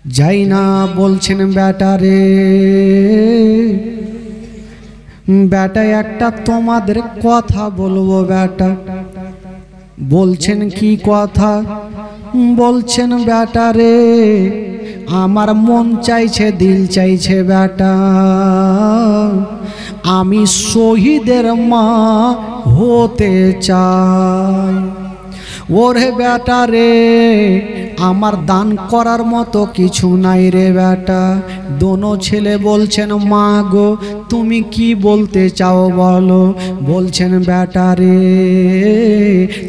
যাই না বলছেন বেটা রে, বেটা একটা তোমাদের কথা বলবো বেটা। বলছেন কি কথা? বলছেন বেটা রে, আমার মন চাইছে দিল চাইছে বেটা, আমি শহীদের মা হতে চাই। ওরে বেটা রে, আমার দান করার মতো কিছু নাই রে বেটা। দোনো ছেলে বলছেন মা গো তুমি কি বলতে চাও বলো। বলছেন বেটা রে,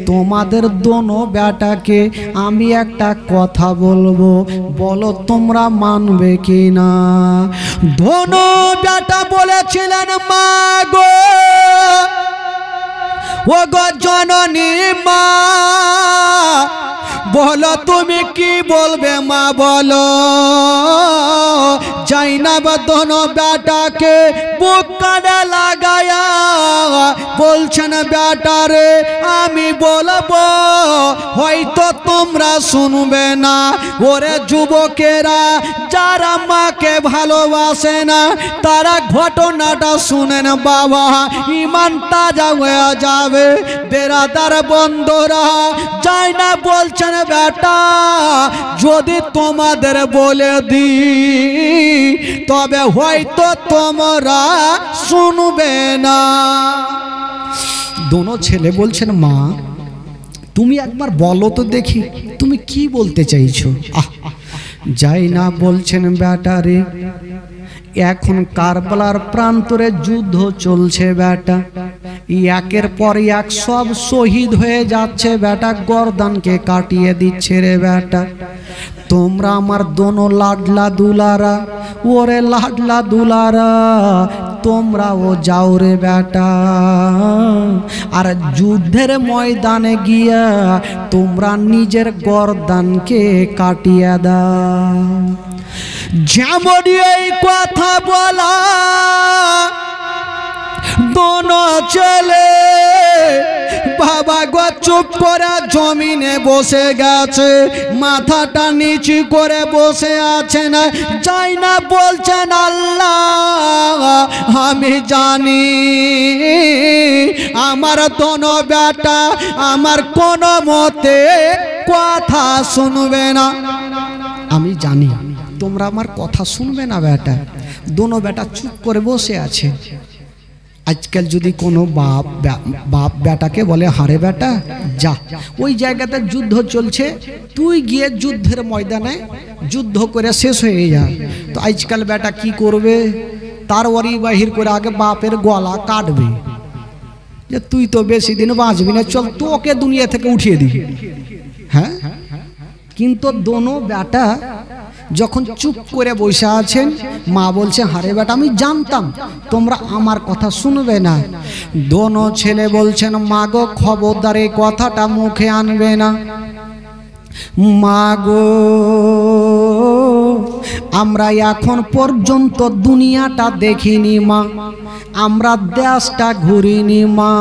তোমাদের দোনো বেটাকে আমি একটা কথা বলবো, বলো তোমরা মানবে কি না। দোনো বেটা বলেছিলেন মা গো, ও গো জননী মা, বলো তুমি কি বলবে মা বলো। জাইনাব দোনো বেটাকে বুক কানে লাগায়া বলছেন বেটা রে আমি বলবো, হয়তো তোমরা শুনবে না। ওরে যুবকেরা যারা মাকে ভালোবাসে না তারা ঘটনাটা শুনেন বাবা, ইমান তাজা হয়ে যাবে। বেরাদার বন্ধুরা, জাইনা বলছেন বেটা যদি তোমাদের বলে দি তবে হয়তো তোমরা শুনবে না। দোনো ছেলে বলছেন মা তুমি একবার বলো তো দেখি তুমি কি বলতে চাইছো। যাই না বলছেন বেটা রে, এখন কারবালার প্রান্তরে যুদ্ধ চলছে বেটা, একের পর এক সব শহীদ হয়ে যাচ্ছে বেটা, গর্দানকে কাটিয়ে দিচ্ছে রে বেটা। তোমরা আমার দোনো লাডলা দুলারা, ওরে লাডলা দুলারা তোমরাও যাও রে বেটা, আর যুদ্ধের ময়দানে গিয়া তোমরা নিজের গর্দানকে কাটিয়ে দাও। যেমন এই কথা বলা দোনো ছেলে বাবা গো চুপ করে জমিনে বসে গেছে, মাথাটা নিচু করে বসে আছে না। যাই না বলছেন আল্লাহ আমি জানি আমার দোনো বেটা আমার কোনো মতে কথা শুনবে না, আমি জানি তোমরা আমার কথা শুনবে না বেটা। দোনো বেটা চুপ করে বসে আছে। আজকাল যদি কোনো বাপ বেটাকে বলে হারে বেটা যা ওই জায়গাতে যুদ্ধ চলছে, তুই গিয়ে যুদ্ধের ময়দানে যুদ্ধ করে শেষ হয়ে যা, তো আজকাল বেটা কি করবে, তার ওয়ারি বাহির করে আগে বাপের গলা কাটবে যে তুই তো বেশি দিন বাঁচবি না, চল তোকে দুনিয়া থেকে উঠিয়ে দিবি। হ্যাঁ, কিন্তু দোনো বেটা যখন চুপ করে বসে আছেন, মা বলছে হারে বেটা আমি জানতাম তোমরা আমার কথা শুনবে না। দোনো ছেলে বলছেন মা গো খবরদার এই কথাটা মুখে আনবে না। মা গো আমরা এখন পর্যন্ত দুনিয়াটা দেখিনি মা, আমরা দেশটা ঘুরিনি মা।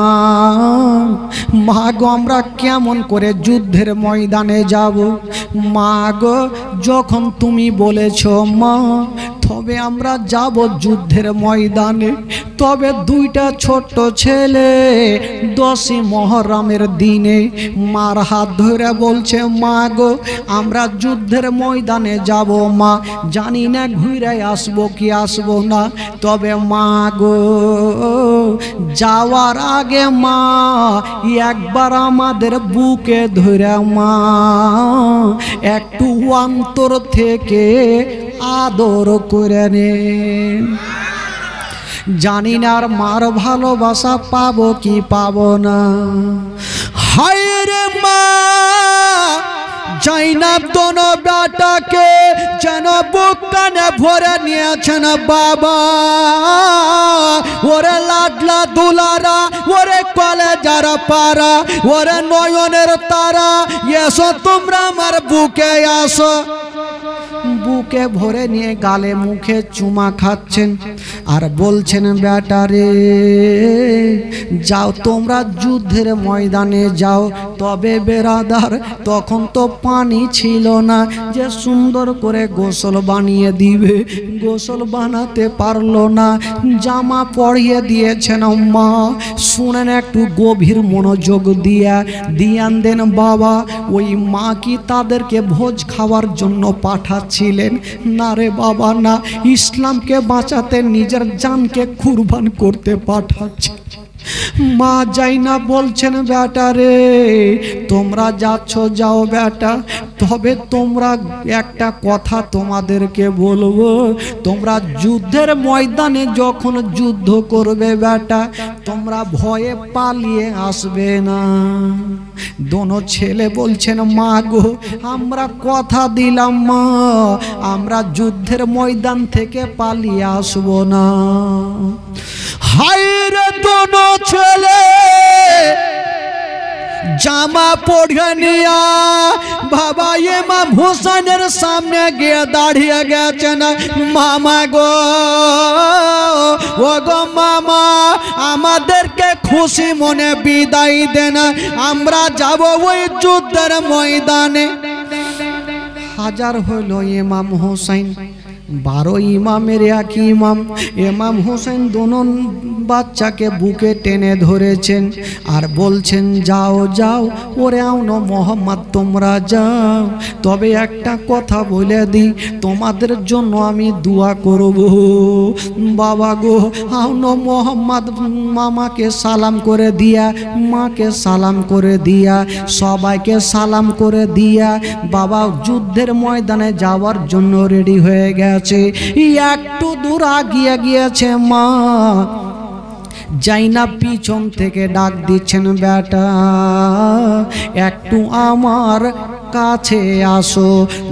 মা গো আমরা কেমন করে যুদ্ধের ময়দানে যাব। মা গো যখন তুমি বলেছো মা তবে আমরা যাব যুদ্ধের ময়দানে, তবে দুইটা ছোট্ট ছেলে 10ই মহরমের দিনে মার হাত ধরে বলছে মা গো আমরা যুদ্ধের ময়দানে যাব মা, জানি না ঘুরে আসবো কি আসবো না, তবে মা গো যাওয়ার আগে মা একবার আমাদের বুকে ধরে মা একটু অন্তর থেকে আদর করে নেন। জানি না আর মার ভালোবাসা পাবো কি পাবো না। হায় রে মা, জাইনাব দোনো বেটাকে যেন বুক কানে ভরে নিয়েছেন বাবা। ওরে লাডলা দুলারা, ওরে কলেজার পারা, ওরে নয়নের তারা, এসো তোমরা আমার বুকে আসো। বুকে ভরে নিয়ে গালে মুখে চুমা খাচ্ছেন আর বলছেন বেটা রে যাও তোমরা যুদ্ধের ময়দানে যাও। তবে বেরাদার তখন তো পানি ছিল না যে সুন্দর করে গোসল বানিয়ে দিবে, গোসল বানাতে পারলো না। জামা পরিয়ে দিয়েছেন মা। শুনেন একটু গভীর মনোযোগ দিয়ান দেন বাবা। ওই মা কি তাদেরকে ভোজ খাওয়ার জন্য পাঠাচ্ছিলেন? না রে বাবা না, ইসলামকে বাঁচাতে নিজের জানকে কুরবান করতে পাঠাচ্ছে। মা যাই না বলছেন বেটা রে তোমরা যাচ্ছ যাও বেটা, তবে তোমরা একটা কথা তোমাদেরকে বলবো, তোমরা যুদ্ধের ময়দানে যখন যুদ্ধ করবে বেটা তোমরা ভয়ে পালিয়ে আসবে না। দোনো ছেলে বলছেন মা গো আমরা কথা দিলাম মা, আমরা যুদ্ধের ময়দান থেকে পালিয়ে আসবো না। হায়রে দোনো ছেলে জামা পড়ে নিয়া বাবা ইমাম হোসেনের সামনে গিয়ে দাঁড়িয়ে গেছেন। মামা গো ও গো মামা আমাদেরকে খুশি মনে বিদায় দেন, আমরা যাব ওই যুদ্ধের ময়দানে। হাজার হইল ইমাম হোসেন, 12 ইমামের এক ইমাম। ইমাম হোসেন দোনো বাচ্চাকে বুকে টেনে ধরেছেন আর বলছেন যাও যাও ওরে আউনো মোহাম্মদ তোমরা যাও, তবে একটা কথা বলে দিই তোমাদের জন্য আমি দোয়া করব। বাবা গো আউনো মোহাম্মদ মামাকে সালাম করে দিয়া, মাকে সালাম করে দিয়া, সবাইকে সালাম করে দিয়া বাবা যুদ্ধের ময়দানে যাওয়ার জন্য রেডি হয়ে গেছে। একটু দূর আগিয়ে গিয়েছে মা, যাই না পিছন থেকে ডাক দিচ্ছেন বেটা একটু আমার কাছে আসো।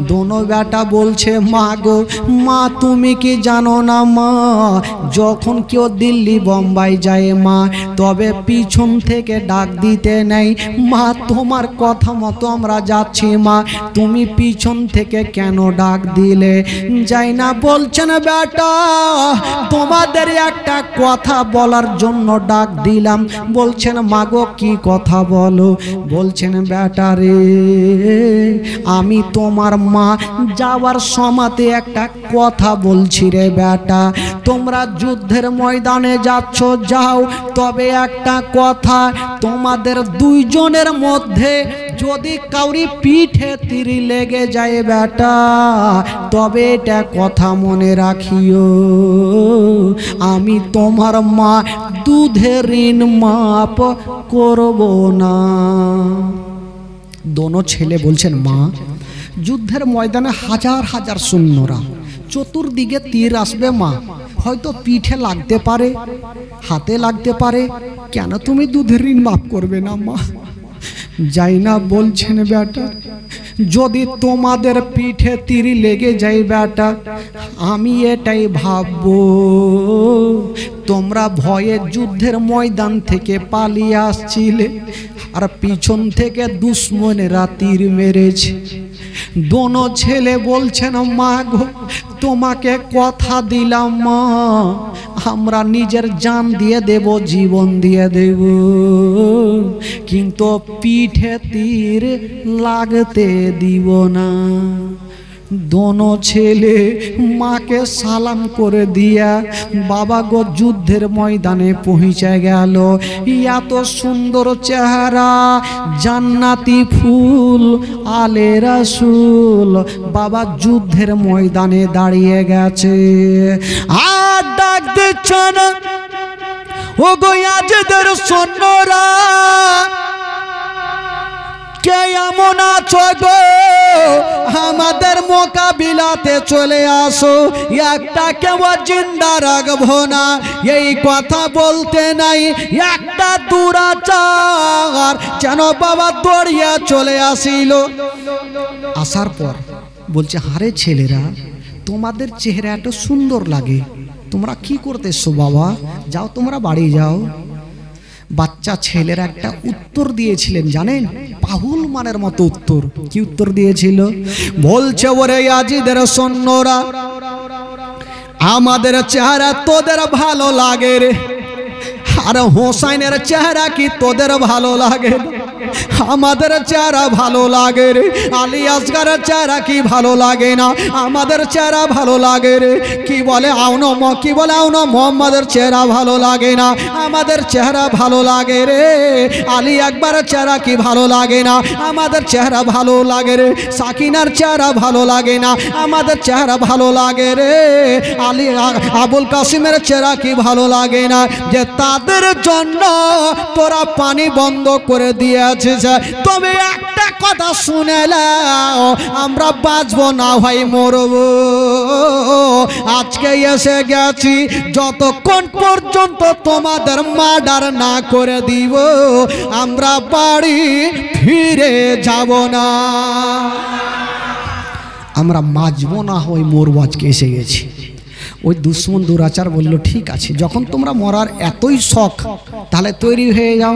দোনো বেটা বলছে মা গো মা তুমি কি জানো না মা, যখন কেউ দিল্লি বোম্বাই যায় মা তবে পিছন থেকে ডাক দিতে নেই মা, তোমার কথা মতো আমরা যাচ্ছি মা, তুমি পিছন থেকে কেন ডাক দিলে? যাই না বলছেন বেটা তোমাদের একটা কথা বলার জন্য ডাক দিলাম। বলছেন মা গো কি কথা বলো? বলছেন বেটা রে আমি তোমার মা যাওয়ার সময়তে একটা কথা বলছি রে বেটা, তোমরা যুদ্ধের ময়দানে যাচ্ছ যাও, তবে একটা কথা তোমাদের দুইজনের মধ্যে যদি কাউরি পিঠে তীর লেগে যায় বেটা তবে এটা কথা মনে রাখিও আমি তোমার মা দুধের ঋণ মাপ করব না। দোনো ছেলে বলছেন মা যুদ্ধের ময়দানে হাজার হাজার সৈন্যরা, চতুর্দিকে তীর আসবে মা, হয়তো পিঠে লাগতে পারে, হাতে লাগতে পারে, কেন তুমি দুধের ঋণ মাফ করবে না মা? যাই না বলছেন বেটা যদি তোমাদের পিঠে তীর লেগে যায় বেটা আমি এটাই ভাববো তোমরা ভয়ে যুদ্ধের ময়দান থেকে পালিয়ে আসছিলে আর পিছন থেকে দুশ্মনেরা তীর মেরেছে। দোনো ছেলে বলছেন মা গো তোমাকে কথা দিলাম মা আমরা নিজের জান দিয়ে দেব, জীবন দিয়ে দেব, কিন্তু পিঠে তীর লাগতে দিব না। দোনো ছেলে মাকে সালাম করে দিয়া বাবা গো যুদ্ধের ময়দানে পৌঁছে গেল। এত সুন্দর চেহারা, জান্নাতি ফুল, আলে রাসূল বাবা যুদ্ধের ময়দানে দাঁড়িয়ে গেছে। আর ডাক দিচ্ছেন ও গো আজদের সৈন্যরা কে এমন আছো গো আমাদের মোকাবিলাতে চলে আসো, একটা কেউ জিন্দা রাখবো না। এই কথা বলতে নাই একটা দুরাচার যেন বাবা দৌড়িয়া চলে আসিল। আসার পর বলছে হারে ছেলেরা তোমাদের চেহারা এত সুন্দর লাগে, তোমরা কি করতেছো বাবা? যাও তোমরা বাড়ি যাও। বাচ্চা ছেলের একটা উত্তর দিয়েছিলেন জানেন, পাহুল মানের মতো উত্তর। কি উত্তর দিয়েছিল? বলছে, ওরে আজিদের সৈন্যরা, আমাদের চেহারা তোদের ভালো লাগে রে, আর হোসাইনের চেহারা কি তোদের ভালো লাগে? আমাদের চেহারা ভালো লাগে রে। আলী আসগরের চেহারা কি ভালো লাগে না? আমাদের চেহারা ভালো লাগে রে। কি বলে আউনো মোহাম্মদের চেহারা ভালো লাগে না? আমাদের চেহারা ভালো লাগে রে। আলী আকবরের চেহারা কি ভালো লাগে না? আমাদের চেহারা ভালো লাগে রে। সাকিনার চেহারা ভালো লাগে না? আমাদের চেহারা ভালো লাগে রে। আলী আবুল কাসিমের চেহারা কি ভালো লাগে না? যে তাদের জন্য তোরা পানি বন্ধ করে দিয়েছিস। তবে একটা কথা শুনে নাও, আমরা বাঁচবো না ভাই, মরবো। আজকে এসে গেছি, যতক্ষণ পর্যন্ত তোমাদের মার্ডার না করে দিব আমরা বাড়ি ফিরে যাব না। আমরা বাঁচবো না হয়, মরবো। আজকে এসে গেছি। ওই দুশ্মন দুরাচার বলল, ঠিক আছে, যখন তোমরা মরার এতই শখ, তাহলে তৈরি হয়ে যাও।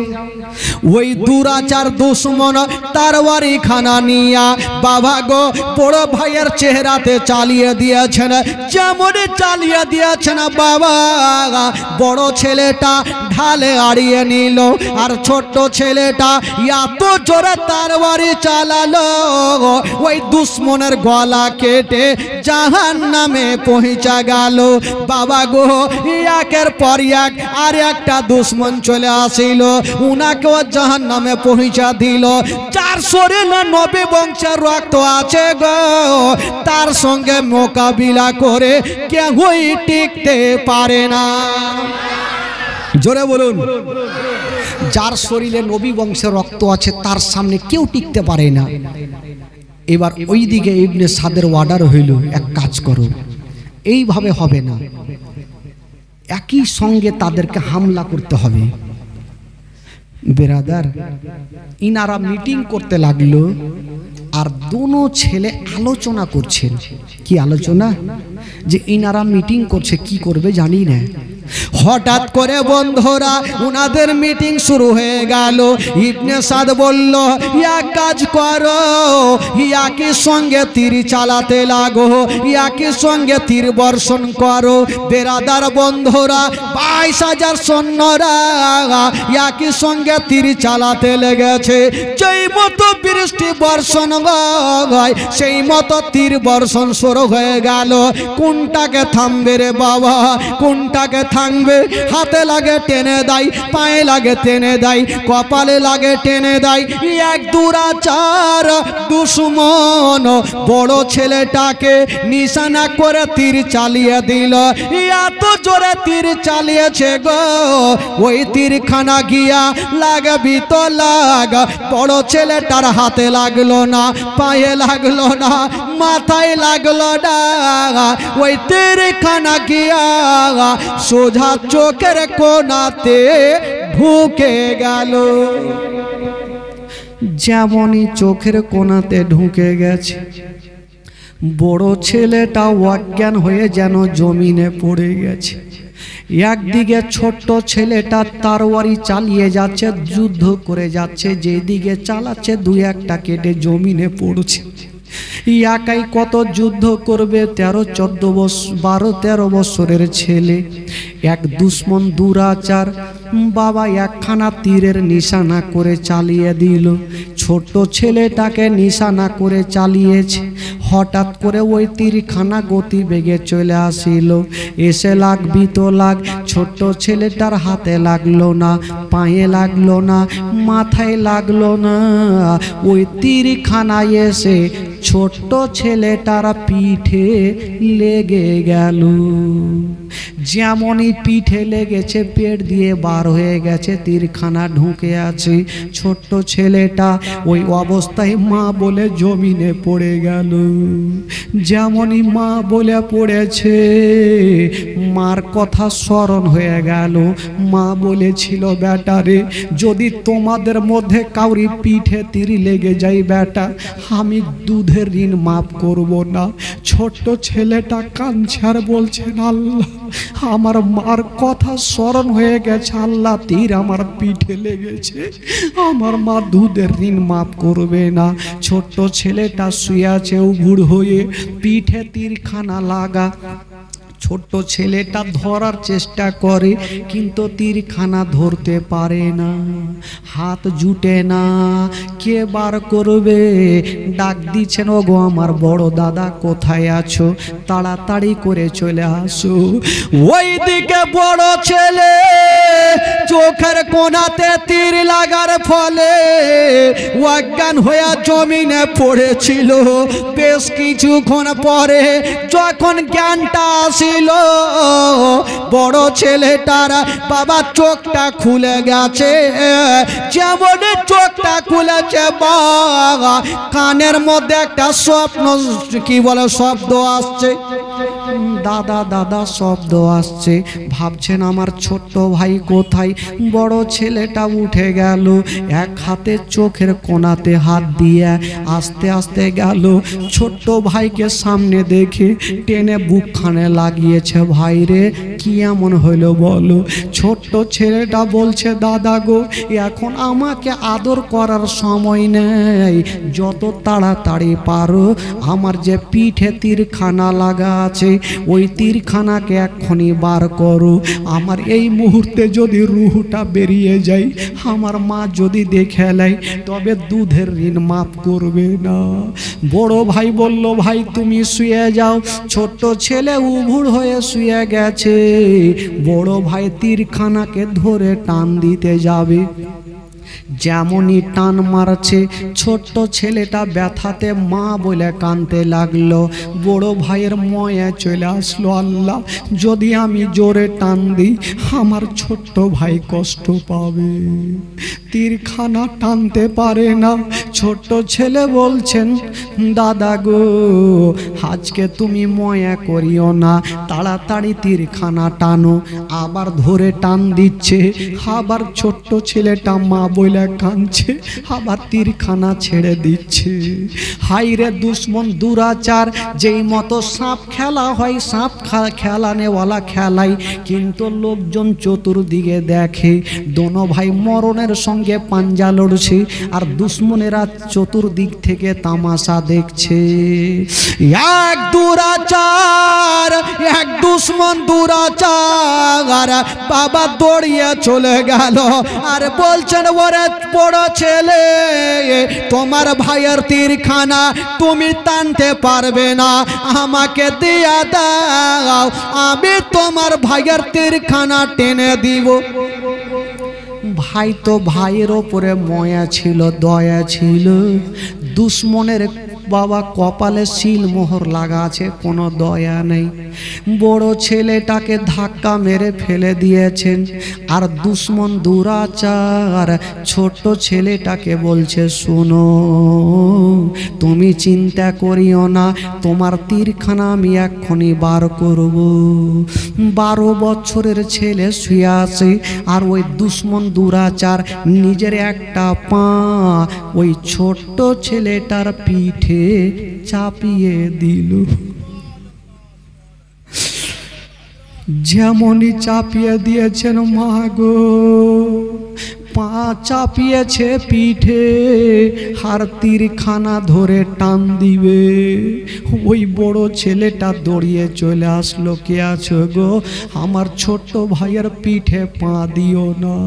ওই দুরাচার দুশ্মন তারওয়ারি খানা নিয়া বাবা গো বড় ভাইয়ের চেহারাতে চালিয়ে দিয়েছেন। যেমন চালিয়ে দিয়েছেন বাবা, বড় ছেলেটা ঢালে আড়িয়ে নিল, আর ছোট্ট ছেলেটা এত জোরে তারওয়ারি চালালো, ওই দুশ্মনের গলা কেটে জাহান্নামে পৌঁছা গেল। বাবা গো, একের পর এক আর একটা দুশ্মন চলে আসিল, উনাকেও জাহান্নামে পৌঁছা দিল। যার শরীরে নবী বংশের রক্ত আছে গো, তার সঙ্গে মোকাবিলা করে কেউই টিকতে পারে না। জোরে বলুন। যার শরীরে নবী বংশের রক্ত আছে তার সামনে কেউ টিকতে পারে না। এবার ওই দিকে ইবনে সাদের অর্ডার হইল, এক কাজ করো, এইভাবে হবে না, একই সঙ্গে তাদেরকে হামলা করতে হবে। বেরাদার, ইনারা মিটিং করতে লাগলো, আর দোনো ছেলে আলোচনা করছেন। কি আলোচনা? যে ইনারা মিটিং করছে, কি করবে জানি না। হঠাৎ করে বন্ধুরা উনাদের মিটিং শুরু হয়ে গেল। ইবনে সাদ বলল, এক কাজ করো, ইয়াকে সঙ্গে তীর চালাতে লাগো, ইয়াকে সঙ্গে তীর বর্ষণ করো। বেরাদার বন্ধুরা, 22,000 সৈন্যরা ইয়াকে সঙ্গে তীর চালাতে লেগেছে। যেই মতো বৃষ্টি বর্ষণ হয়, সেই মতো তীর বর্ষণ শুরু হয়ে গেল। কোনটাকে থামবে রে বাবা, কোনটাকে থামবে? হাতে লাগে টেনে দেয়, পায়ে লাগে টেনে দেয়, কপালে লাগে টেনে দেয়। এক দুরাচার দুশ্মন বড় ছেলেটাকে নিশানা করে তীর চালিয়ে দিল। এত জোরে তীর চালিয়েছে গো, ওই তীরখানা গিয়া লাগবি তো লাগ, বড় ছেলেটার হাতে লাগলো না, পায়ে লাগলো না, মাথায় লাগলো না। ওই তীরখানা গিয়া সোজা চোখের কোণাতে ঢুকে গেল। যেমনই চোখের কোণাতে ঢুকে গেছে, বড় ছেলেটা অজ্ঞান হয়ে যেন জমিনে পড়ে গেছে। একদিকে ছোট্ট ছেলেটা তরবারি চালিয়ে যাচ্ছে, যুদ্ধ করে যাচ্ছে, যেদিকে চালাচ্ছে দুই একটা কেটে জমিনে পড়ছে। একাই কত যুদ্ধ করবে? 13-14 বছর, 12-13 বছরের ছেলে। এক দুশ্মন দুরাচার বাবা একখানা তীরের নিশানা করে চালিয়ে দিল। ছোট্ট ছেলেটাকে নিশানা করে চালিয়েছে। হঠাৎ করে ওই তীরখানা গতি বেগে চলে আসিল, এসে লাগবি তো লাগ। ছোট্ট ছেলেটার হাতে লাগলো না, পায়ে লাগলো না, মাথায় লাগলো না। ওই তীরখানায় এসে ছোট্ট ছেলেটার পিঠে লেগে গেল। যেমনই পিঠে লেগেছে, পেট দিয়ে বার হয়ে গেছে, তীরখানা ঢুকে আছে। ছোট্ট ছেলেটা ওই অবস্থায় মা বলে জমিনে পড়ে গেল। যেমনই মা বলে পড়েছে, মার কথা স্মরণ হয়ে গেল। মা বলেছিল, বেটারে যদি তোমাদের মধ্যে কাউরি পিঠে তীর লেগে যায় বেটা, আমি দুধের ঋণ মাফ করব না। ছোট্ট ছেলেটা কাঁদছে আর বলছেন, আল্লাহ আমার মার কথা স্মরণ হয়ে গেছে, আল্লাহ তীর আমার পিঠে লেগেছে, আমার মা দুধের ঋণ মাফ করবে না। ছোট্ট ছেলেটা শুয়ে আছে উবুড় হয়ে, পিঠে তীরখানা লাগা। ছোট্ট ছেলেটা ধরার চেষ্টা করে কিন্তু তীরখানা ধরতে পারে না, হাত জুটে না, কে বার করবে? ডাক দিচ্ছেন, ও গো আমার বড় দাদা কোথায় আছো, তাড়াতাড়ি করে চলে আসো। ওইদিকে বড় ছেলে চোখের কোণাতে তীর লাগার ফলে অজ্ঞান হয়ে জমিনে পড়েছিল। বেশ কিছুক্ষণ পরে যখন জ্ঞানটা আসে, বড় ছেলেটার বাবা চোখটা খুলে গেছে। যেমন চোখটা খুলেছে বাবা, কানের মধ্যে একটা স্বপ্ন কি বলে শব্দ আসছে, দাদা দাদা শব্দ আসছে। ভাবছেন আমার ছোট্ট ভাই কোথায়? বড় ছেলেটা উঠে গেল, এক হাতে চোখের কোণাতে হাত দিয়ে আস্তে আস্তে গেল। ছোট্ট ভাইকে সামনে দেখে টেনে বুকখানে লাগিয়েছে। ভাই রে কি এমন হইলো বলো? ছোট্ট ছেলেটা বলছে, দাদা গো এখন আমাকে আদর করার সময় নেই, যত তাড়াতাড়ি পারো আমার যে পিঠে তীরখানা লাগা আছে ওই তীরখানাকে এক্ষুনি বার করো। আমার এই মুহূর্তে যদি রুহটা বেরিয়ে যায়, আমার মা যদি দেখে নেয়, তবে দুধের ঋণ মাফ করবে না। বড় ভাই বলল, ভাই তুমি শুয়ে যাও। ছোট্ট ছেলে উবুড় হয়ে শুয়ে গেছে। বড় ভাই তীরখানাকে ধরে টান দিতে যাবে, যেমনই টান মারছে ছোট্ট ছেলেটা ব্যথাতে মা বলে কাঁদতে লাগলো। বড় ভাইয়ের ময়া চলে আসলো, আল্লাহ যদি আমি জোরে টান দিই আমার ছোট্ট ভাই কষ্ট পাবে। তীরখানা টানতে পারে না। ছোট্ট ছেলে বলছেন, দাদা গো আজকে তুমি ময়া করিও না, তাড়াতাড়ি তীরখানা টানো। আবার ধরে টান দিচ্ছে, আবার ছোট্ট ছেলেটা মা বলে কাঁদছে, আবার তীরখানা ছেড়ে দিচ্ছে। হাইরে দুশ্মন দুরাচার, যেই মতো সাপ খেলা হয় সাপ খেলানেওয়ালা খেলাই, কিন্তু লোকজন চতুর্দিকে দেখে দোনো ভাই মরণের সঙ্গে পাঞ্জা লড়ছে আর দুশ্মনেরা চতুর্দিক থেকে তামাশা দেখছে। এক দুরাচার, এক দুশ্মন দুরাচার বাবা দৌড়িয়ে চলে গেল আর বলছেন, ওরে বড় ছেলে তোমার ভাইয়ের তীরখানা তুমি টানতে পারবে না, আমাকে দিয়া দাও, আমি তোমার ভাইয়ের তীরখানা টেনে দিব। ভাই তো ভাইয়ের ওপরে ময়া ছিল, দয়া ছিল। দুশ্মনের বাবা কপালে সিল মোহর লাগা আছে, কোনো দয়া নেই। বড় ছেলেটাকে ধাক্কা মেরে ফেলে দিয়েছেন আর দুশ্মন দুরাচার ছোট্ট ছেলেটাকে বলছে, শোনো তুমি চিন্তা করিও না, তোমার তীরখানা আমি এক্ষুনি বার করব। 12 বছরের ছেলে শুয়ে আছে আর ওই দুশ্মন দুরাচার নিজের একটা পা ওই ছোট্ট ছেলেটার পিঠে চাপিয়ে দিল। যেমনই চাপিয়ে দিয়েছেন মা গো, পা চাপিয়েছে পিঠে আর তীরখানা ধরে টান দিবে। ওই বড় ছেলেটা দৌড়িয়ে চলে আসলো, কে আছো গো? আমার ছোট্ট ভাইয়ের পিঠে পা দিও না।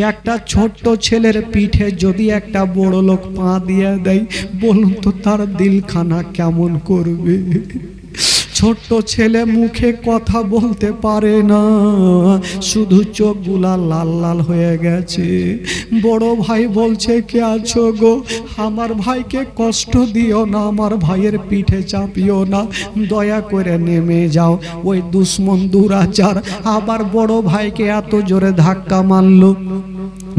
একটা ছোট্ট ছেলের পিঠে যদি একটা বড় লোক পা দিয়ে দেয়, বলুন তো তার দিলখানা কেমন করবে? ছোট্ট ছেলে মুখে কথা বলতে পারে না, শুধু চোখগুলা লাল লাল হয়ে গেছে। বড় ভাই বলছে, কে আছো গো? আমার ভাইকে কষ্ট দিও না, আমার ভাইয়ের পিঠে চাপিও না, দয়া করে নেমে যাও। ওই দুশ্মন দুরাচার আবার বড় ভাইকে এত জোরে ধাক্কা মারলো,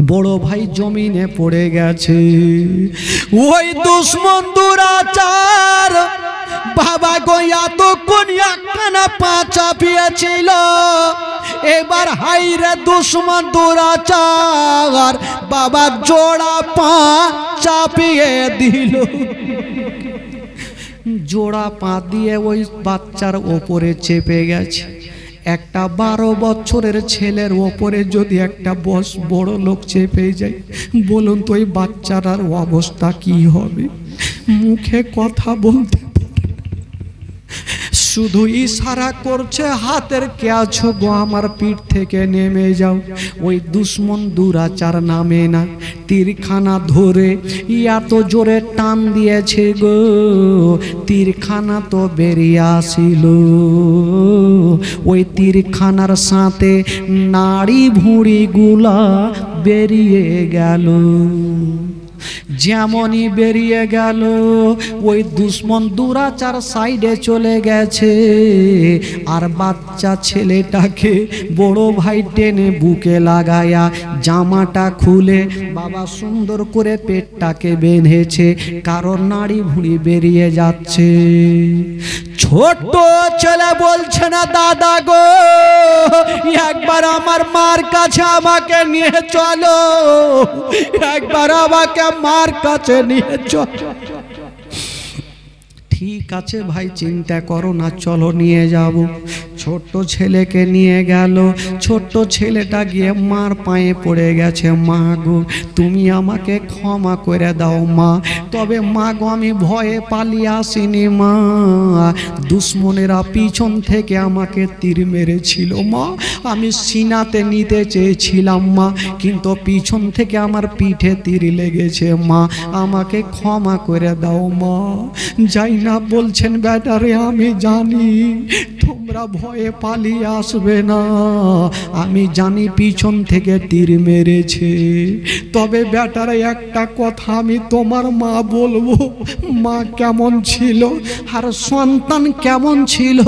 বড় ভাই জমিনে পড়ে গেছে। ওই দুশ্মন দুরাচার বাবা গো এতক্ষণ একখানা পা চাপিয়েছিল, এবার হাইরে দুশ্মন দুরাচার বাবা জোড়া পা চাপিয়ে দিল। জোড়া পা দিয়ে ওই বাচ্চার ওপরে চেপে গেছে। একটা 12 বছরের ছেলের ওপরে যদি একটা বড় লোক চেপে যায়, বলুন তো ওই বাচ্চাটার অবস্থা কি হবে? মুখে কথা বলতে শুধু ইশারা করছে হাতের, কে আছো গো আমার পিঠ থেকে নেমে যাও। ওই দুশ্মন দুরাচার নামে না, তীরখানা ধরে এত জোরে টান দিয়েছে গো, তীরখানা তো বেরিয়ে আসিল। ওই তীরখানার সাথে নাড়ি ভুঁড়ি গুলা বেরিয়ে গেল। যেমনই বেরিয়ে গেল, ওই দুশ্মন দুরাচার সাইডে চলে গেছে। আর বাচ্চা ছেলেটাকে বড় ভাই টেনে বুকে লাগায়া জামাটা খুলে বাবা সুন্দর করে পেটটাকে বেঁধেছে, কারণ নাড়ি ভুঁড়ি বেরিয়ে যাচ্ছে। ছোট ছেলে বলছে না, দাদা গো একবার আমার মার কাছে আমাকে নিয়ে চলো, একবার আমাকে মার কাছে নিয়ে চলো। ঠিক আছে ভাই, চিন্তা করো না, চলো নিয়ে যাব। ছোট্ট ছেলেকে নিয়ে গেল। ছোট্ট ছেলেটা গিয়ে মার পায়ে পড়ে গেছে, মা গো তুমি আমাকে ক্ষমা করে দাও মা। তবে মা গো আমি ভয়ে পালিয়ে আসিনি মা, দুশ্মনেরা পিছন থেকে আমাকে তীর মেরেছিল মা। আমি সিনাতে নিতে চেয়েছিলাম মা, কিন্তু পিছন থেকে আমার পিঠে তীর লেগেছে মা, আমাকে ক্ষমা করে দাও মা। যাই না বলছেন বেটারে, আমি জানি তোমরা ভয়ে পালিয়ে আসবে না, আমি জানি পিছন থেকে তীর মেরেছে। তবে বেটারে একটা কথা আমি তোমার মা বলবো, মা কেমন ছিল আর সন্তান কেমন ছিল।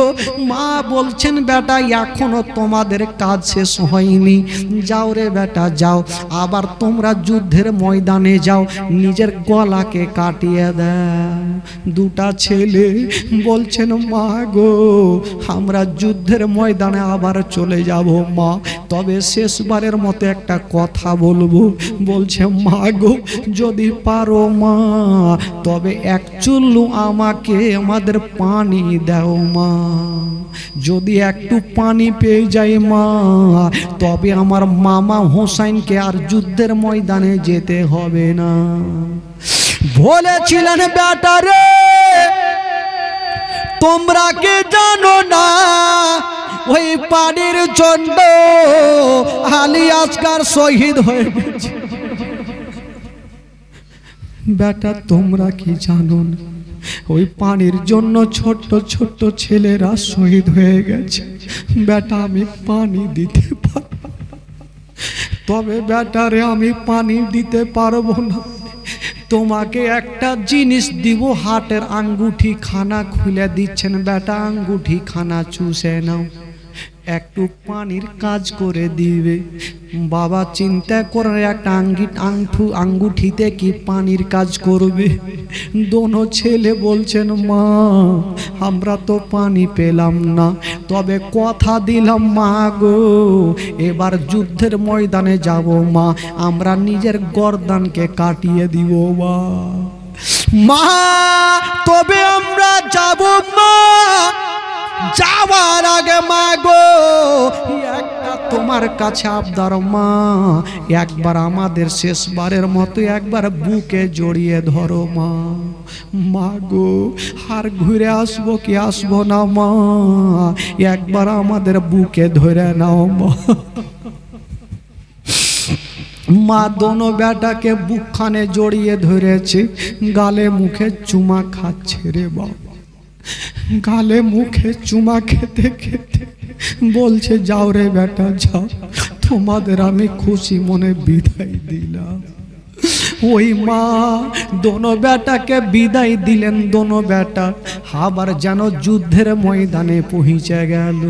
মা বলছেন বেটা এখনো তোমাদের কাজ শেষ হয়নি, যাও রে বেটা যাও, আবার তোমরা যুদ্ধের ময়দানে যাও, নিজের গলাকে কাটিয়ে দাও। দুটা ছেলে বলছেন মা গো আমরা যুদ্ধের ময়দানে আবার চলে যাব মা, তবে শেষবারের মতো একটা কথা বলবো। বলছে মা গো যদি পারো মা তবে এক চুল্লু আমাকে আমাদের পানি দাও মা, যদি একটু পানি পেয়ে যাই মা তবে আমার মামা হোসাইনকে আর যুদ্ধের ময়দানে যেতে হবে না। বলেছিলেন বেটারে তোমরা কি জানো না ওই পানির জন্য আলী আসগার শহীদ হয়ে গেছে। বেটা তোমরা কি জানো না ওই পানির জন্য ছোট্ট ছোট্ট ছেলেরা শহীদ হয়ে গেছে। বেটা আমি পানি দিতে পারবো, তবে বেটারে আমি পানি দিতে পারবো না, তোমাকে একটা জিনিস দিব, হাটের আঙ্গুঠি খানা খুলে দিচ্ছেন বেটা, আঙ্গুঠি খানা চুষে নাও, একটু পানির কাজ করে দিবে। বাবা চিন্তা করে একটা আঙ্গুঠিতে কি পানির কাজ করবে। দোনো ছেলে বলছেন মা আমরা তো পানি পেলাম না, তবে কথা দিলাম মা গো এবার যুদ্ধের ময়দানে যাব মা, আমরা নিজের গর্দানকে কাটিয়ে দিব মা। মা তবে আমরা যাব মা, যাওয়ার আগে মা গো একটা তোমার কাছে আবদার মা, একবার আমাদের শেষবারের মতো একবার বুকে জড়িয়ে ধরো মা। মা গো আর ঘুরে আসবো কি আসবো না মা, একবার আমাদের বুকে ধরে নাও মা। মা দোনো বেটাকে বুকখানে জড়িয়ে ধরেছে, গালে মুখে চুমা খাচ্ছে রে বাবা, গালে মুখে চুমা খেতে খেতে বলছে যাও রে বেটা যাও, তোমাদের আমি খুশি মনে বিদায় দিলাম। ওই মা দোনো বেটাকে বিদায় দিলেন, দোনো বেটা আবার যেন যুদ্ধের ময়দানে পৌঁছে গেল।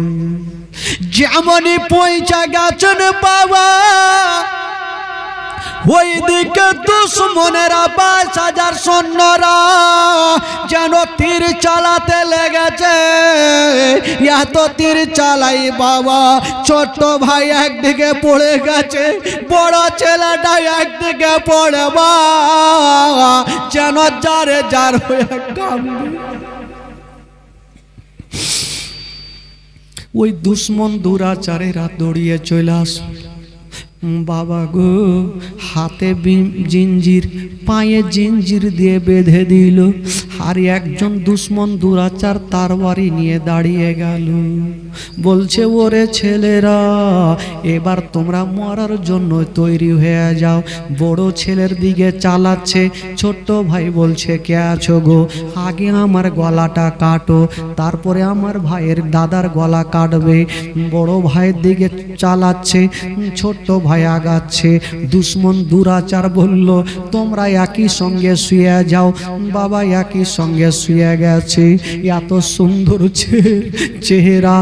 যেমনই পৌঁছে গেছেন বাবা ওইদিকে দুশ্মনেরা 22,000 সৈন্যরা যেন তীর চালাতে লেগেছে। এত তীর চালাই বাবা, ছোট্ট ভাই একদিকে পড়ে গেছে, বড় ছেলেটা একদিকে পড়ে বা যেন যারে যার হয়ে কাঁদবে। ওই দুশ্মন দুরাচারেরা দৌড়িয়ে চলে আস। বাবা গো, হাতে জিঞ্জির, পায়ে জিঞ্জির দিয়ে বেঁধে দিল। আর একজন দুশ্মন দুরাচার তার বাড়ি নিয়ে দাঁড়িয়ে গেল, বলছে ওরে ছেলেরা, এবার তোমরা মরার জন্য তৈরি হয়ে যাও। বড় ছেলের দিকে চালাচ্ছে, ছোট্ট ভাই বলছে কে আছো গো, আগে আমার গলাটা কাটো, তারপরে আমার ভাইয়ের দাদার গলা কাটবে। বড় ভাইয়ের দিকে চালাচ্ছে, ছোট্ট ভাই আগাচ্ছে। দুশ্মন দুরাচার বলল তোমরা একই সঙ্গে শুয়ে যাও। বাবা একই সঙ্গে শুয়ে গেছে। এত সুন্দর চেহারা,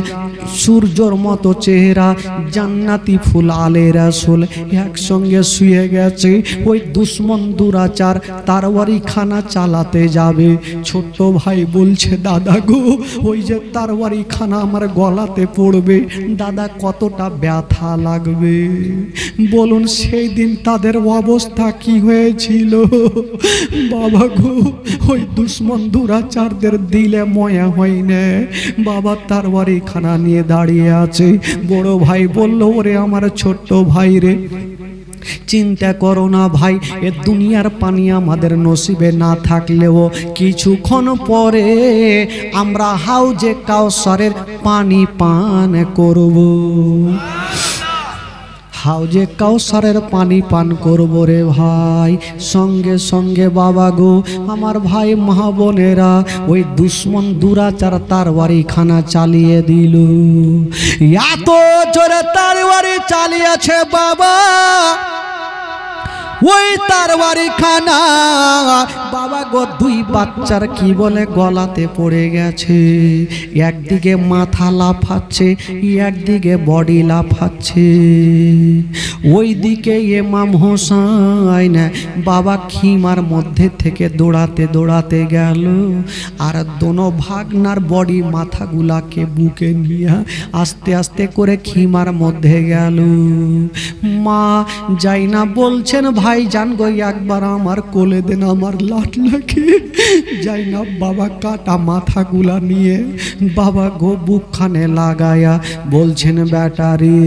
সূর্যর মতো চেহারা, জান্নাতি ফুল আলে রাসূল একসঙ্গে শুয়ে গেছে। ওই দুশ্মন দুরাচার তারওয়ারি খানা চালাতে যাবে। ছোট্ট ভাই বলছে দাদা গো, ওই যে তারওয়ারি খানা আমার গলাতে পড়বে, দাদা কতটা ব্যথা লাগবে বলুন। সেই দিন তাদের অবস্থা কি হয়েছিল বাবা গো। ওই দুশ্মন দুরাচারদের দিলে ময়া হয় না। বাবা তারওয়ারি খানা নিয়ে দাঁড়িয়ে আছে। বড় ভাই বলল ওরে আমার ছোট্ট ভাই রে, চিন্তা করো না ভাই, এ দুনিয়ার পানি আমাদের নসিবে না থাকলেও কিছুক্ষণ পরে আমরা হাউজে কাউসারের পানি পান করব। হাউজে কাউসারের পানি পান করব রে ভাই। সঙ্গে সঙ্গে বাবা গো, আমার ভাই মা বোনেরা, ওই দুশ্মন দুরাচার তারওয়ারি খানা চালিয়ে দিল। এত জোরে তারওয়ারি চালিয়েছে বাবা, ওই তারওয়ারি খানা বাবা গো, দুই বাচ্চার কি বলে গলাতে পড়ে গেছে। একদিকে মাথা লাফাচ্ছে, একদিকে বডি লাফাচ্ছে। ওইদিকে ইমাম হোসেন বাবা খিমার মধ্যে থেকে দৌড়াতে দৌড়াতে গেল, আর দোনো ভাগনার বডি মাথাগুলাকে বুকে নিয়ে আস্তে আস্তে করে খিমার মধ্যে গেল। মা যাই না বলছেন ভাই জান গো, একবার আমার কোলে দেন, আমার লাট লাগে। যাই না বাবা কাটা মাথাগুলা নিয়ে বাবা গো বুকখানে লাগায়া বলছেন বেটা রে,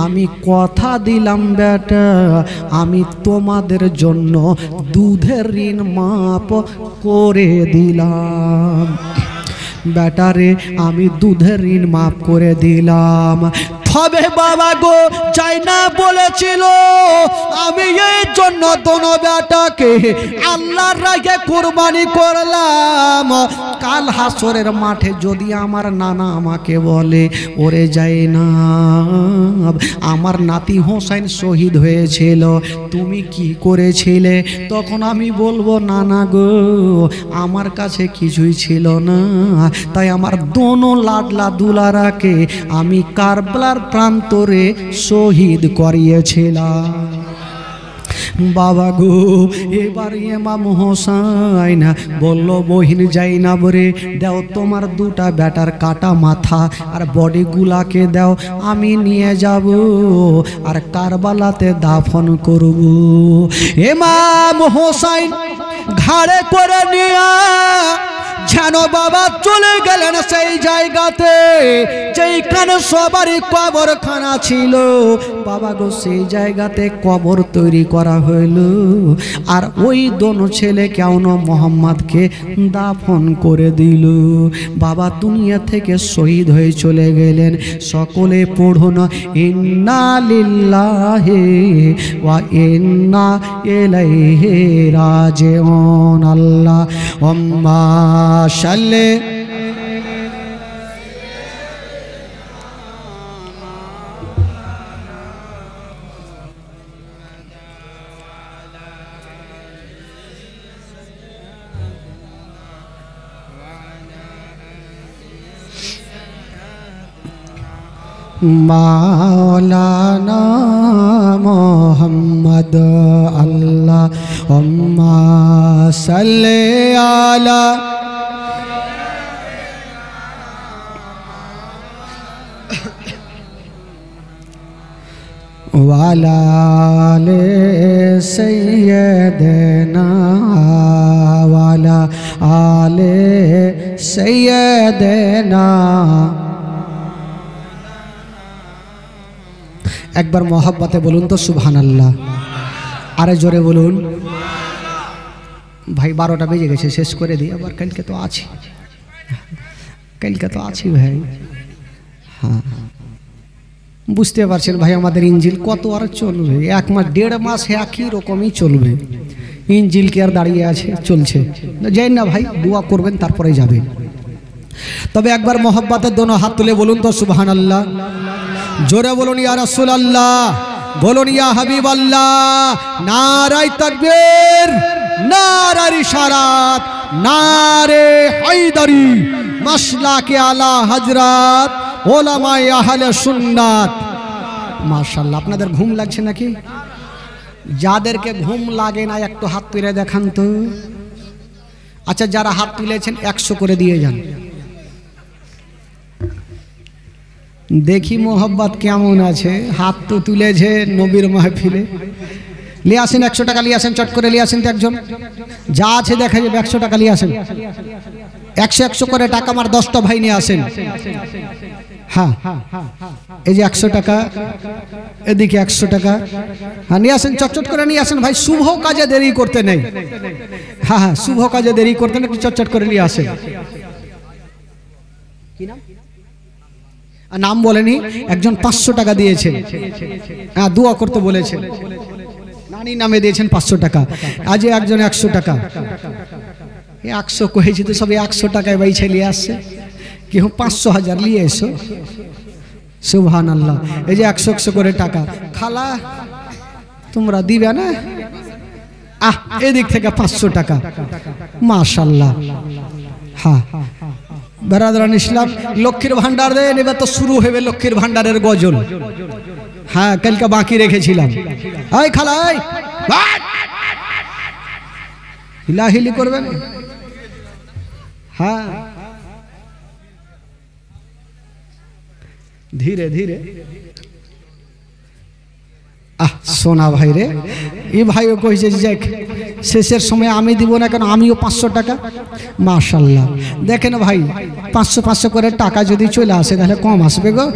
আমি কথা দিলাম বেটা, আমি তোমাদের জন্য দুধের ঋণ মাপ করে দিলাম। বেটারে আমি দুধের ঋণ মাফ করে দিলাম। তবে বাবা গো, চাই না বলেছিল আমি এই জন্য দোনো বেটাকে আল্লাহর রাগে কুরবানি করলাম। কাল হাসরের মাঠে যদি আমার নানা আমাকে বলে ওরে যাই না, আমার নাতি হোসেন শহীদ হয়েছিল, তুমি কি করেছিলে, তখন আমি বলবো নানা গো আমার কাছে কিছুই ছিল না, তাই আমার দোনো লাডলা দুলারাকে আমি কারবালার প্রান্তরে শহীদ করিয়েছিলাম। বাবা গো, এবার ইমাম হোসেন বলল বহিন যাই না বরে, দাও তোমার দুটা বেটার কাটা মাথা আর বডি গুলাকে দাও, আমি নিয়ে যাব আর কারবালাতে দাফন করব। ইমাম হোসেন ঘাড়ে করে নিয়ে যেন বাবা চলে গেলেন সেই জায়গাতে যেখানে সবারই কবরখানা ছিল। বাবা গো, সেই জায়গাতে কবর তৈরি করা হইল, আর ওই দোনো ছেলে কেন মোহাম্মদকে দাফন করে দিল। বাবা দুনিয়া থেকে শহীদ হয়ে চলে গেলেন। সকলে পড়ুন ইন্না লিল্লাহি ওয়া ইন্না ইলাইহি রাজিউন। আল্লাহুম্মা সাল্লি মাওলানা মুহাম্মদ আল্লাহুম্মা সাল্লি আলা ওয়ালা আলে সাইয়্যিদিনা ওয়ালা আলে সাইয়্যিদিনা। একবার মহব্বতে বলুন তো সুবহানাল্লাহ, আরে জোরে বলুন। ভাই 12টা বেজে গেছে, শেষ করে দিই, আবার কালকে তো আছি, কালকে তো আছি ভাই। হ্যাঁ বুঝতে পারছেন ভাই, আমাদের ইঞ্জিল কত আর চলবে, 1 মাস 1.5 মাস একই রকমই চলবে। ইঞ্জিল কি আর দাঁড়িয়ে আছে, চলছে। যাই না ভাই, দোয়া করবেন তারপরে যাবেন। তবে একবার মহব্বতে দোনো হাত তুলে বলুন তো সুবহানাল্লাহ, জোরে বলুন ইয়া রাসূলুল্লাহ, বলুন ইয়া হাবিবাল্লাহ। নারায়ে তাকবীর, নারে রিসালাত, নারে হায়দারি, মাসলাকে আলা হযরত ওলামায়ে আহলে সুন্নাত। মাশাআল্লাহ। আপনাদের ঘুম লাগছে নাকি? যাদেরকে ঘুম লাগে না একটু হাত তুলে দেখান তো। আচ্ছা, যারা হাত তুলেছেন 100 করে দিয়ে যান, দেখি মোহব্বত কেমন আছে। হাত তো তুলেছে নবীর মাহফিলে। লিয়ে আসেন 100 টাকা, লিয়ে আসেন, চট করে লিয়ে আসেন তো একজন। যা আছে দেখা যাবে, 100 টাকা লিয়ে আসেন। 100 করে টাকা আমার 10টা ভাই নিয়ে আসেন। হ্যাঁ এই যে 100 টাকা, এদিকে 100 টাকা। হ্যাঁ নিয়ে আসেন, চটচট করে নিয়ে আসেন ভাই, শুভ কাজে দেরি করতে নেই। হ্যাঁ হ্যাঁ, শুভ কাজে দেরি করতে নেই, একটু চটচট করে নিয়ে আসেন। কি নাম? নাম বলেনি। একজন 500 টাকা দিয়েছেন, হ্যাঁ দোয়া করতে বলেছেন, নানি নামে দিয়েছেন 500 টাকা। আজ একজন 100 টাকা। 100 কয়েছি তো সব 100 টাকায় ভাই ছেলে আসছে, কেউ 500,000 নিয়ে এসো। সুবহানাল্লাহ। এই যে 100 করে টাকা। খালা তোমরা দিবে না? এদিক থেকে 500 টাকা। মাশাআল্লাহ। হ্যাঁ বেরাদারান ইসলাম, লক্ষ্মীর ভান্ডার দেন। এবার তো শুরু হবে লক্ষ্মীর ভান্ডারের গজল। হ্যাঁ কালকে বাকি রেখেছিলাম। এই খালা হিলাহিলি করবেন। হ্যাঁ ধীরে ধীরে। সোনা ভাই রে, এই ভাইও কইছে যে শেষের সময় আমি দিব না কেন, আমিও 500 টাকা। মাশাআল্লাহ। দেখেন ভাই 500 করে টাকা যদি চলে আসে তাহলে কম আসবে গো।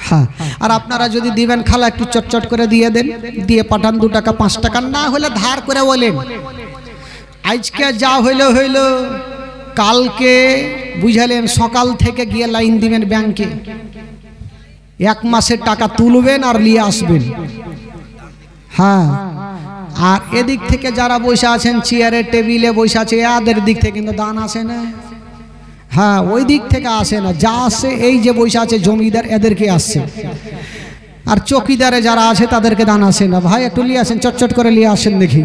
হ্যাঁ আর আপনারা যদি দিবেন খালা একটু চটচট করে দিয়ে দেন, দিয়ে পাঠান 2 টাকা 5 টাকা, না হলে ধার করে বলেন আজকে যা হইলো হইলো, কালকে বুঝালেন সকাল থেকে গিয়ে লাইন দিবেন ব্যাংকে, 1 মাসের টাকা তুলবেন আর নিয়ে আসবেন। হ্যাঁ আর এদিক থেকে যারা বসে আছেন চেয়ারে টেবিলে বসে আছে, এদের দিক থেকে কিন্তু দান আসে না। হ্যাঁ ওই দিক থেকে আসে না, যা আসে এই যে বসে আছে জমিদার এদেরকে আসছে, আর চকিদারে যারা আছে তাদেরকে দান আসে না। ভাই একটু নিয়ে আসেন, চটচট করে নিয়ে আসেন, দেখি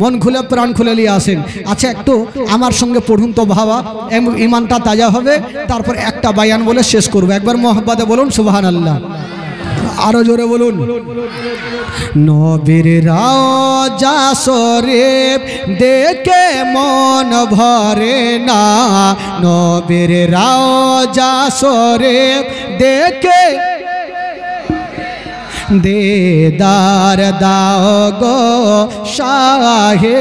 মন খুলে প্রাণ খুলে নিয়ে আসেন। আচ্ছা একটু আমার সঙ্গে পড়ুন তো বাবা, ইমানটা তাজা হবে, তারপর একটা বায়ান বলে শেষ করবো। একবার মোহাব্বতে বলুন সুবহানাল্লাহ, আরো জোরে বলুন। নবীর রওজা শরীফ দেখে মন ভরে না, নবীর রওজা শরীফ দেখে দেদার দাও গো শাহে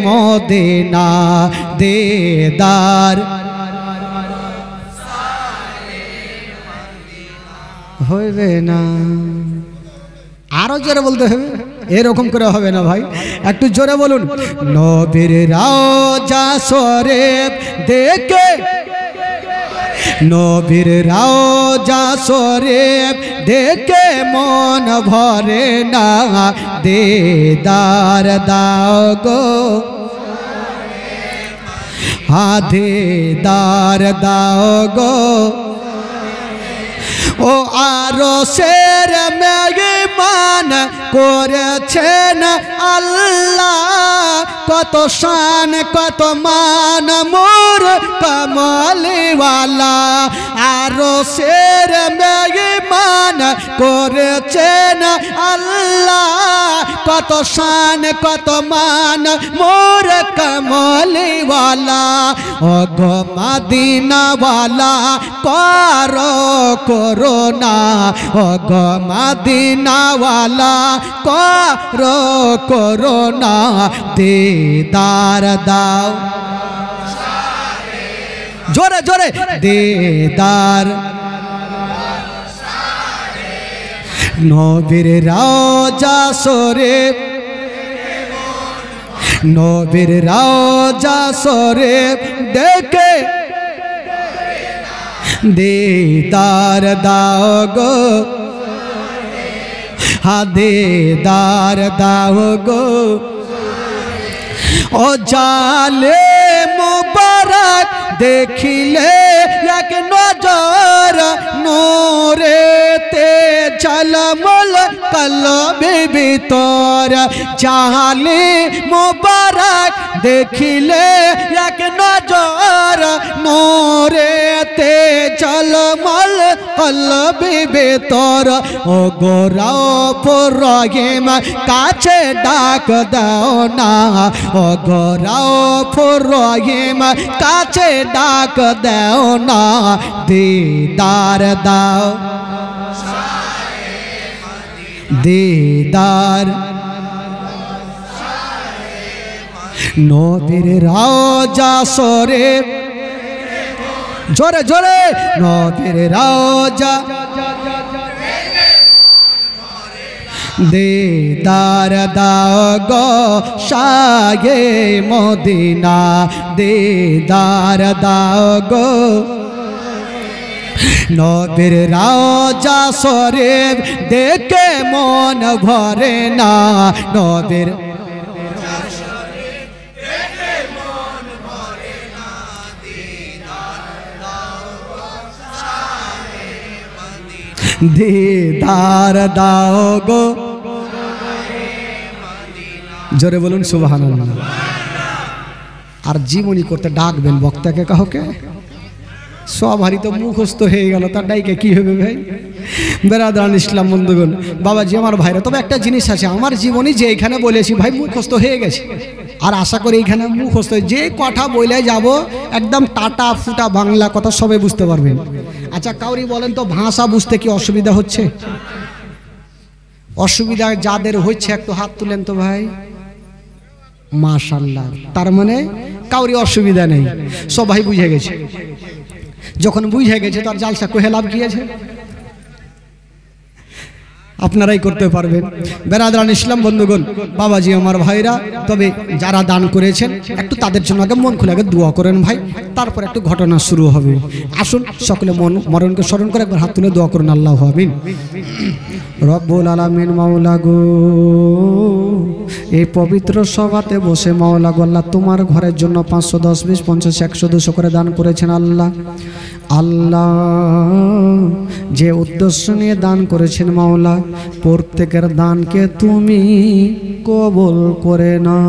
মদিনা, দেদার হইবে না। আরো জোরে বলতে হবে, এরকম করে হবে না ভাই, একটু জোরে বলুন। নবীর রওজা শরীফ দেখে, নবীর রওজা শরীফ দেখে মন ভরে না, দেদার দাও গো, হ্যাঁ দেদার দাও গো। ও আরশের মেহমান করেছেন আল্লাহ, কত শান কত মান মোর কমলিওয়ালা। আরশের মেহমান দান করেছেন আল্লাহ, কত শান কত মান মোর কমলিওয়ালা। ও গো মদিনাওয়ালা করো করুণা, ও গো মদিনাওয়ালা করো করুণা, দিদার দাও জোরে জোরে দিদার। নবীর রওজা শরীফ, নবীর রওজা শরীফ দেখে দিদার দাও গো, হা দিদার দাও গো। ও জালে মুবারক দেখিলে এক নজর নূরেতে ঝলমল কলবে ভিতর, জালে মুবারক দেখিলে এক নজর নূরেতে ঝলমল কলবে ভিতর। ও গো রউফুর রহিম কাছে ডাক দাও না, ও গো রউফুর রহিম কাছে ডাক দাও না, দিদার দাও দিদার। নবীর রওজা শরীফ জোরে জোরে, নবীর রওজা দিদার দাও গো শাহে মদিনা, দিদার দাও গো। নবীর রওজা শরীফ দেখে মন ভরে না, নবীর দিদার দাও গো, জোরে বলুন সুবহানাল্লাহ। আর জীবনী করতে ডাকবেন বক্তাকে কাউকে, সব হারি তো মুখস্থ হয়ে গেল, তার ডাইকে কি হবে ভাই? বেরাদারান ইসলাম বন্ধুগণ, বাবাজি আমার ভাইরা, তবে একটা জিনিস আছে, আমার জীবনী যে এখানে বলেছি ভাই মুখস্থ হয়ে গেছে, আর আশা করি এখানে মুখস্থ যে কথা বলে যাব একদম টাটা ফুটা বাংলা কথা সবে বুঝতে পারবেন। আচ্ছা কাউরি বলেন তো ভাষা বুঝতে কি অসুবিধা হচ্ছে? অসুবিধা যাদের হচ্ছে একটু হাত তুলেন তো ভাই, মাশাআল্লাহ। তার মানে কাউরি অসুবিধা নেই, সবাই বুঝে গেছে। যখন বুঝে গেছে তার জালসা কোহে লাভ কি আছে? আপনারাই করতে পারবেন। বেরাদারান ইসলাম বন্ধুগণ, বাবাজি আমার ভাইরা, তবে যারা দান করেছেন একটু তাদের জন্য আগে মন খুলে আগে দোয়া করেন ভাই, তারপর একটু ঘটনা শুরু হবে। আসুন সকলে মরণকে স্মরণ করে একবার হাত তুলে দোয়া করুন। আল্লাহু আমিন। রব্বুল আলামিন মাওলা গো, এই পবিত্র সভাতে বসে মাওলা গো আল্লাহ তোমার ঘরের জন্য 500, 10, 20, 50, 100, 200 করে দান করেছেন আল্লাহ। আল্লাহ যে উদ্দেশ্য নিয়ে দান করেছেন মাওলা, প্রত্যেকের দানকে তুমি কবুল করে নাও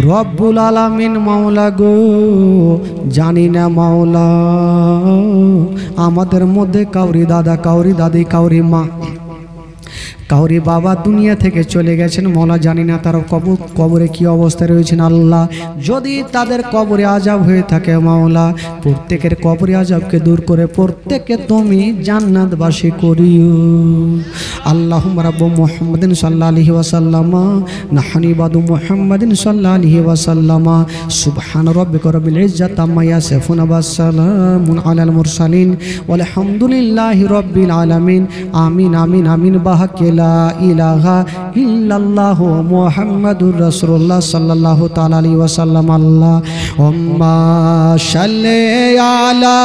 রব্বুল আলামিন। মাওলা গো জানি না মাওলা আমাদের মধ্যে কাউরি দাদা, কাউরি দাদি, কাউরি মা, কাউরি বাবা দুনিয়া থেকে চলে গেছেন মাওলা, জানি না তারা কবরে কি অবস্থায় রয়েছেন আল্লাহ। যদি তাদের কবরে আযাব হয়ে থাকে মাওলা, প্রত্যেকের কবরে আযাবকে দূর করে প্রত্যেককে তুমি জান্নাতবাসী করিও। আল্লাহুম্মা রাব্বু মুহাম্মাদিন সাল্লাল্লাহু আলাইহি ওয়াসাল্লাম, নাহনি বাদু মুহাম্মাদিন সাল্লাল্লাহু আলাইহি ওয়াসাল্লাম। সুবহান রাব্বিকা রাব্বিল ইজ্জাতি আম্মা ইয়াসিফুন ওয়া সালামুন আলাল মুরসালিন ওয়ালহামদুলিল্লাহি রাব্বিল আলামিন। আমিন আমিন আমিন। বাহাকে লা ইলাহা ইল্লাল্লাহু মুহাম্মাদুর রাসূলুল্লাহ সাল্লাল্লাহু তাআলা আলাইহি ওয়াসাল্লাম। আল্লাহুম্মা সাল্লি আলা